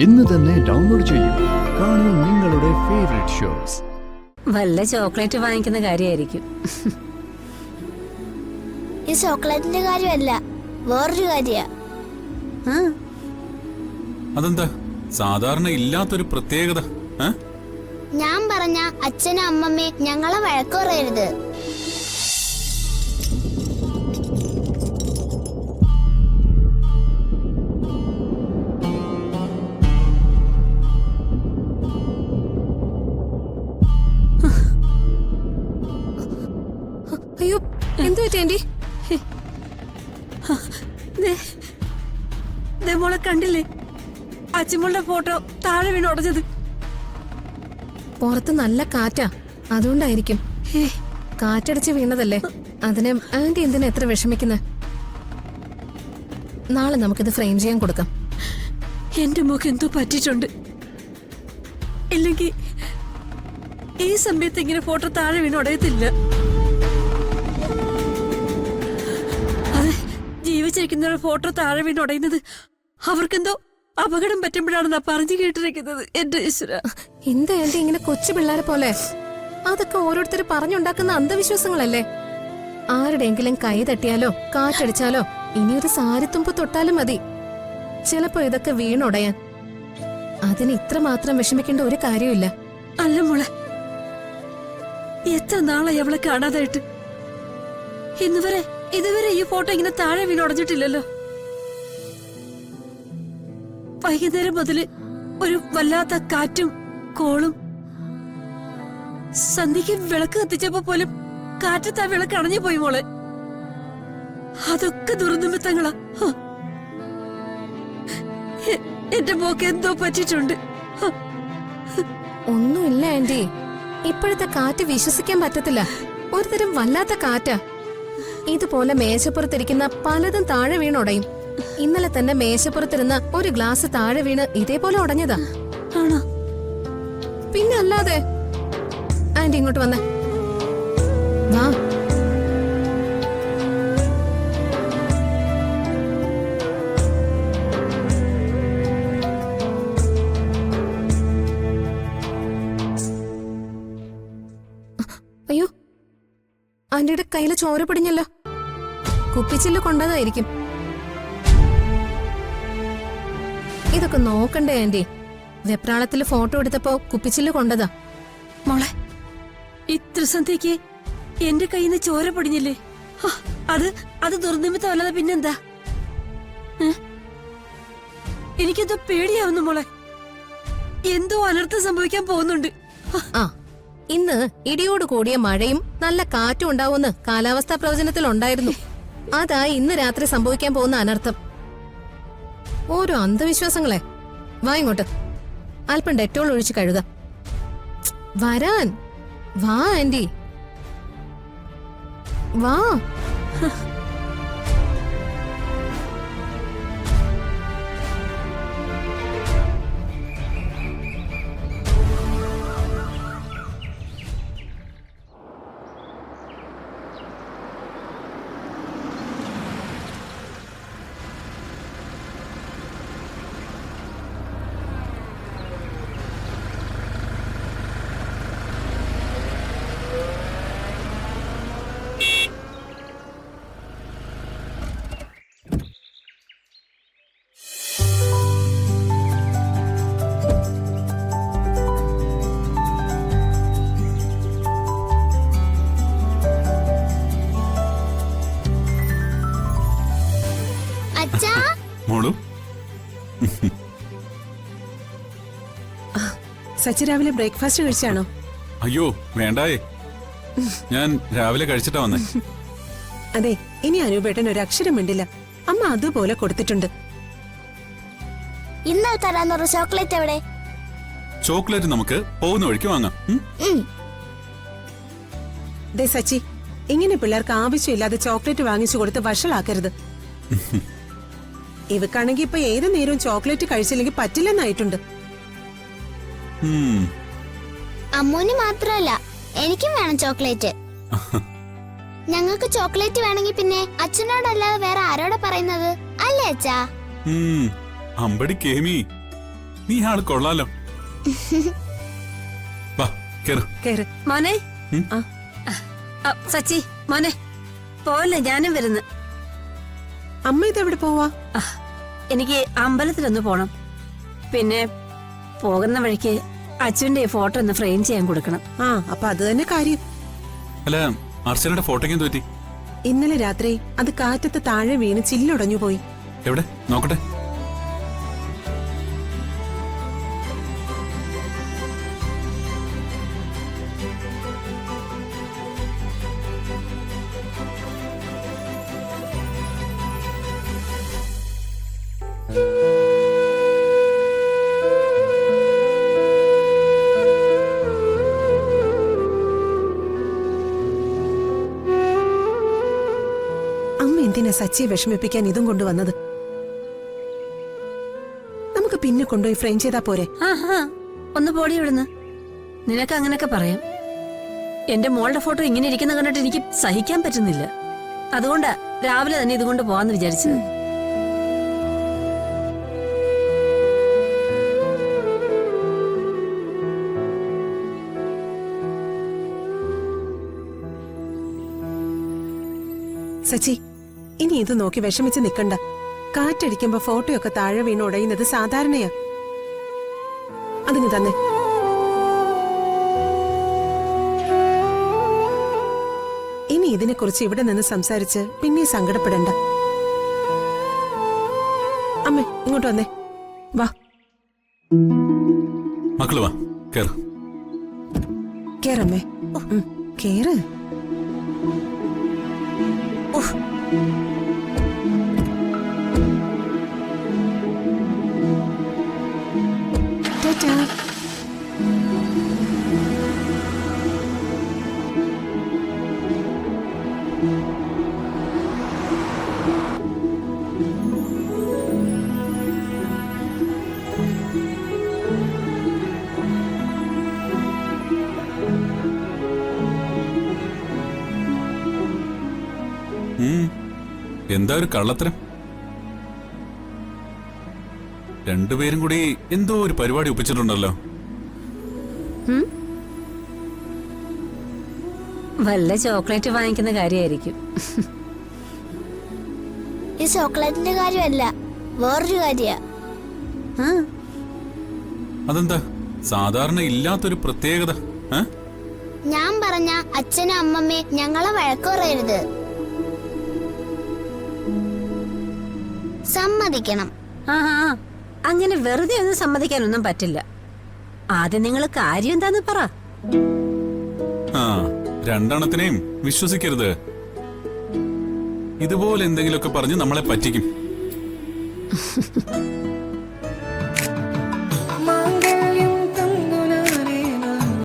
ഇന്ന് തന്നെ ഡൗൺലോഡ് ചെയ്യൂ. കാണൂ നിങ്ങളുടെ ഫേവറേറ്റ് ഷോസ്. വല്ല ചോക്ലേറ്റ് വാങ്ങിക്കുന്ന കാര്യമായിരിക്കും. ഈ ചോക്ലേറ്റിന്റെ കാര്യമല്ല, വേറൊരു കാര്യ. അതെന്താ സാധാരണ ഇല്ലാത്തൊരു പ്രത്യേകത? ഞാൻ പറഞ്ഞ അച്ഛനും അമ്മമ്മയും ഞങ്ങളെ വഴക്ക് പറയരുത്. അയ്യോ, എന്തു പറ്റി? മോളെ കണ്ടില്ലേ, അച്ഛമ്മളുടെ ഫോട്ടോ താഴെ വീണ് ഉടഞ്ഞത്. പുറത്ത് നല്ല കാറ്റാ, അതുകൊണ്ടായിരിക്കും. കാറ്റടിച്ച് വീണതല്ലേ, അതിനെ ആന്റി എന്തിനാ എത്ര വിഷമിക്കുന്നത്? നാളെ നമുക്കിത് ഫ്രെയിം ചെയ്യാൻ കൊടുക്കാം. എന്റെ മുഖം എന്തോ പറ്റിയിട്ടുണ്ട്. ഇല്ലെങ്കിൽ ഈ സമയത്ത് ഇങ്ങനെ ഫോട്ടോ താഴെ വീണ് ഉടയത്തില്ല. അതെ, ജീവിച്ചിരിക്കുന്നവരുടെ ഫോട്ടോ താഴെ വീണ് ഉടയുന്നത് അവർക്കെന്തോ അപകടം പറ്റുമ്പോഴാണെന്നാ പറഞ്ഞു കേട്ടിരിക്കുന്നത്. എന്റെ ഈശ്വര, എന്താ ആന്റി ഇങ്ങനെ കൊച്ചു പിള്ളേരെ പോലെ? അതൊക്കെ ഓരോരുത്തർ പറഞ്ഞുണ്ടാക്കുന്ന അന്ധവിശ്വാസങ്ങളല്ലേ. ആരുടെയെങ്കിലും കൈ തട്ടിയാലോ കാറ്റടിച്ചാലോ ഇനിയൊരു സാരിത്തുമ്പ് തൊട്ടാലും മതി, ചിലപ്പോ ഇതൊക്കെ വീണുടയാൻ. അതിന് ഇത്ര മാത്രം വിഷമിക്കേണ്ട ഒരു കാര്യമില്ല. അല്ല മോളെ, എത്ര നാളായി അവളെ കാണാതായിട്ട്. ഇതുവരെ ഈ ഫോട്ടോ ഇങ്ങനെ താഴെ വീണുടഞ്ഞിട്ടില്ലല്ലോ. വൈകുന്നേരം മുതല് ഒരു വല്ലാത്ത കാറ്റും കോളും. സന്ധ്യക്ക് വിളക്ക് കത്തിച്ചപ്പോ പോലും കാറ്റത്ത് ആ വിളക്ക് അണഞ്ഞു പോയി മോളെ. അതൊക്കെ ദുർനിമിത്തങ്ങളാ. എന്റെ മോക്ക് എന്തോ പറ്റിയിട്ടുണ്ട്. ഒന്നുമില്ല ആന്റി, ഇപ്പോഴത്തെ കാറ്റ് വിശ്വസിക്കാൻ പറ്റത്തില്ല. ഒരുതരം വല്ലാത്ത കാറ്റാ. ഇതുപോലെ മേശപ്പുറത്തിരിക്കുന്ന പലതും താഴെ വീണുടയും. ഇന്നലെ തന്നെ മേശപ്പുറത്തിരുന്ന ഒരു ഗ്ലാസ് താഴെ വീണ് ഇതേപോലെ ഉടഞ്ഞതാ. ആണോ? പിന്നെ അല്ലാതെ. ആന്റി ഇങ്ങോട്ട് വന്നേ, വാ. അയ്യോ, ആന്റിയുടെ കയ്യില് ചോര പിടിഞ്ഞല്ലോ. കുപ്പിച്ചില്ല് കൊണ്ടതായിരിക്കും. ഇതൊക്കെ നോക്കണ്ടേ ആന്റി? വെപ്രാളത്തില് ഫോട്ടോ എടുത്തപ്പോ കുപ്പിച്ചില്ല് കൊണ്ടതാ. മോളെ, ഇത്ര സന്ധ്യക്ക് എന്റെ കയ്യിൽ നിന്ന് ചോര പൊടിഞ്ഞില്ലേ? അത് ദുർനിമിത്തമല്ലാതെ പിന്നെന്താ? എനിക്കെന്തോ പേടിയാവുന്നു മോളെ. എന്തോ അനർത്ഥം സംഭവിക്കാൻ പോകുന്നുണ്ട്. ഇന്ന് ഇടിയോട് കൂടിയ മഴയും നല്ല കാറ്റും ഉണ്ടാവുമെന്ന് കാലാവസ്ഥാ പ്രവചനത്തിൽ ഉണ്ടായിരുന്നു. അതാ ഇന്ന് രാത്രി സംഭവിക്കാൻ പോകുന്ന അനർത്ഥം. ഓരോ അന്ധവിശ്വാസങ്ങളെ. വാ ഇങ്ങോട്ട്, അല്പം ഡെറ്റോൾ ഒഴിച്ച് കഴുക. വരാൻ വാ ആന്റി, വാ. സച്ചി രാവിലെ ബ്രേക്ക്ഫാസ്റ്റ് കഴിച്ചാണോ? അയ്യോ വേണ്ടായേ, ഞാൻ രാവിലെ കഴിച്ചിട്ടാ വന്നേ. അതെ, ഇനി അനൂപേട്ടൻ ഒരു അക്ഷരം മിണ്ടില്ല. അമ്മ അതുപോലെ കൊടുത്തിട്ടുണ്ട്. ഇന്നലെ തരാന്നൊരു ചോക്ലേറ്റ് എവിടെ? ചോക്ലേറ്റ് നമുക്ക് പോകുന്ന വഴിക്ക് വാങ്ങാം. ദേ സച്ചി, ഇങ്ങനെ പിള്ളേർക്ക് ആവശ്യമില്ലാതെ ചോക്ലേറ്റ് വാങ്ങിച്ചു കൊടുത്ത് വഷളാക്കരുത്. ഇവക്കാണെങ്കി ഇപ്പൊ ഏത് നേരവും ചോക്ലേറ്റ് കഴിച്ചില്ലെങ്കിൽ പറ്റില്ലെന്നായിട്ടുണ്ട്. അമ്മൂന് മാത്രല്ല, എനിക്കും വേണം ചോക്ലേറ്റ്. ഞങ്ങൾക്ക് ചോക്ലേറ്റ് വേണമെങ്കിൽ പിന്നെ അച്ഛനോടല്ലാതെ വേറെ ആരോടാ പറയുന്നത്? അല്ലേ അച്ഛാ? അമ്പടി കേമി, നീ ആള് കൊള്ളാലോ. വാ കേറ്. കേറ്. മോനെ ആ. സച്ചി മോനെ പോവല്ലേ, ഞാനും വരുന്നു. അമ്മ ഇതെവിടെ പോവാ? എനിക്ക് അമ്പലത്തിലൊന്ന് പോണം. പിന്നെ പോകുന്ന വഴിക്ക് അച്ഛന്റെ ഫോട്ടോ ഒന്ന് ഫ്രെയിം ചെയ്യാൻ കൊടുക്കണം. ആ, അപ്പൊ അത് തന്നെ കാര്യം. അല്ല, അർച്ചനയുടെ ഫോട്ടോയ്ക്കും തോറ്റി. ഇന്നലെ രാത്രി അത് കാറ്റത്ത് താഴെ വീണ് ചില്ലുടഞ്ഞു പോയി. എവിടെ നോക്കട്ടെ. അമ്മ എന്തിനാ സച്ചിയെ വിഷമിപ്പിക്കാൻ ഇതും കൊണ്ടുവന്നത്? നമുക്ക് പിന്നെ കൊണ്ടുപോയി ഫ്രെയിം ചെയ്താ പോരെ? ആഹാ, ഒന്ന് പോടി ഇവിടുന്ന്. നിനക്ക് അങ്ങനൊക്കെ പറയാം. എന്റെ മോളുടെ ഫോട്ടോ ഇങ്ങനെ ഇരിക്കുന്ന കണ്ടിട്ട് എനിക്ക് സഹിക്കാൻ പറ്റുന്നില്ല. അതുകൊണ്ടാ രാവിലെ തന്നെ ഇതുകൊണ്ട് പോവാന്ന് വിചാരിച്ചത്. സച്ചി, ഇനി ഇത് നോക്കി വിഷമിച്ച് നിക്കണ്ട. കാറ്റടിക്കുമ്പോ ഫോട്ടോയൊക്കെ താഴെ വീണ് ഉടയുന്നത് സാധാരണയാ. അതിന് തന്നെ. ഇനി ഇതിനെക്കുറിച്ച് ഇവിടെ നിന്ന് സംസാരിച്ച് പിന്നെ സങ്കടപ്പെടണ്ട. അമ്മേ, ഇങ്ങോട്ട് വന്നേ. വാ. മക്കള് വാ കേറ്. കേറമ്മേ. കേറ്. ടാറ്റാ. എന്താ ഒരു കള്ളത്തരം? രണ്ടുപേരും കൂടി എന്തോ ഒരു പരിപാടി ഒപ്പിച്ചിട്ടുണ്ടല്ലോ. വല്ല ചോക്ലേറ്റ് വാങ്ങിക്കുന്ന കാര്യമായിരിക്കും. ഈ ചോക്ലേറ്റിന്റെ കാര്യമല്ല, വേറൊരു കാര്യ. അതെന്താ സാധാരണ ഇല്ലാത്തൊരു പ്രത്യേകത? ഞാൻ പറഞ്ഞ അച്ഛനും അമ്മമ്മയും ഞങ്ങളെ വഴക്ക് പറയരുത്. സമ്മതിക്കണം. അങ്ങനെ വെറുതെ ഒന്നും സമ്മതിക്കാനൊന്നും പറ്റില്ല. ആദ്യം നിങ്ങൾ കാര്യം എന്താന്ന് പറ. രണ്ടെണ്ണത്തിനെയും വിശ്വസിക്കരുത്. ഇതുപോലെ എന്തെങ്കിലുമൊക്കെ പറഞ്ഞ് നമ്മളെ പറ്റിക്കും.